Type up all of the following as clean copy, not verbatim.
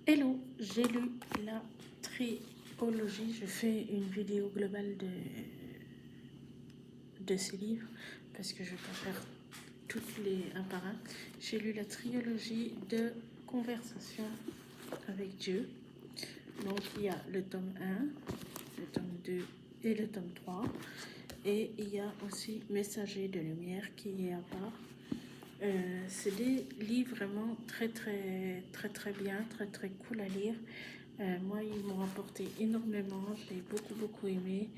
Hello, j'ai lu la trilogie. Je fais une vidéo globale de ces livres parce que je vais pas faire toutes les un par un. J'ai lu la trilogie de Conversation avec Dieu. Donc il y a le tome 1, le tome 2 et le tome 3. Et il y a aussi Messager de lumière qui est à part. C'est des livres vraiment très bien, très cool à lire. Moi, ils m'ont apporté énormément, j'ai beaucoup aimé.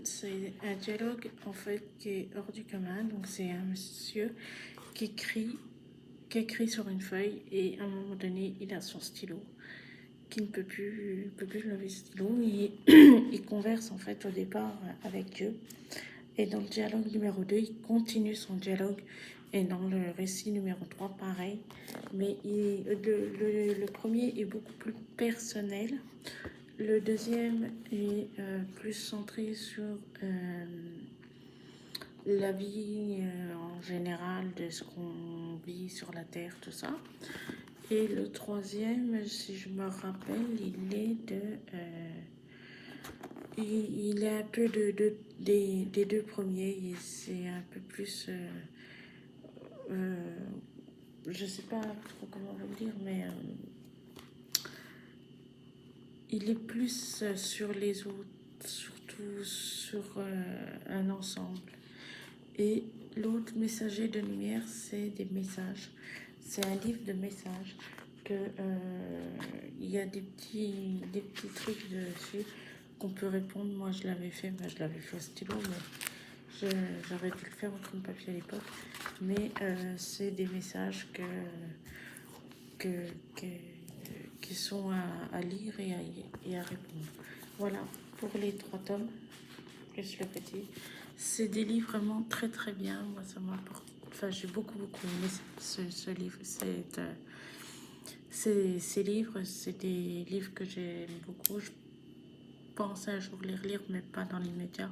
C'est un dialogue en fait qui est hors du commun. Donc c'est un monsieur qui écrit sur une feuille et à un moment donné, il a son stylo qui ne peut plus lever le stylo. Et il converse en fait au départ avec Dieu. Et dans le dialogue numéro 2, il continue son dialogue. Et dans le récit numéro 3, pareil. Mais le premier est beaucoup plus personnel. Le deuxième est plus centré sur la vie en général, de ce qu'on vit sur la Terre, tout ça. Et le troisième, si je me rappelle, il est il est un peu des deux premiers. C'est un peu plus... je sais pas trop comment vous le dire, mais il est plus sur les autres, surtout sur un ensemble. Et l'autre, Messager de lumière, c'est des messages. C'est un livre de messages que il y a des petits trucs dessus qu'on peut répondre. Moi, je l'avais fait, je l'avais fait au stylo, mais j'aurais dû le faire au crayon papier à l'époque. Mais c'est des messages qui sont à lire et à répondre. Voilà pour les 3 tomes, plus le petit. C'est des livres vraiment très bien. Moi, ça m'apporte. Enfin, j'ai beaucoup aimé ce livre. Ces livres, c'est des livres que j'aime beaucoup. Je pense un jour les relire, mais pas dans l'immédiat,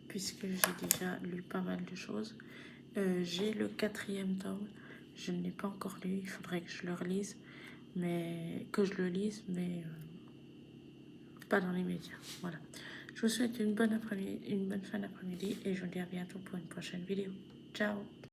puisque j'ai déjà lu pas mal de choses. J'ai le 4e tome. Je ne l'ai pas encore lu. Il faudrait que je le relise, mais pas dans les médias. Voilà. Je vous souhaite une bonne fin d'après-midi et je vous dis à bientôt pour une prochaine vidéo. Ciao!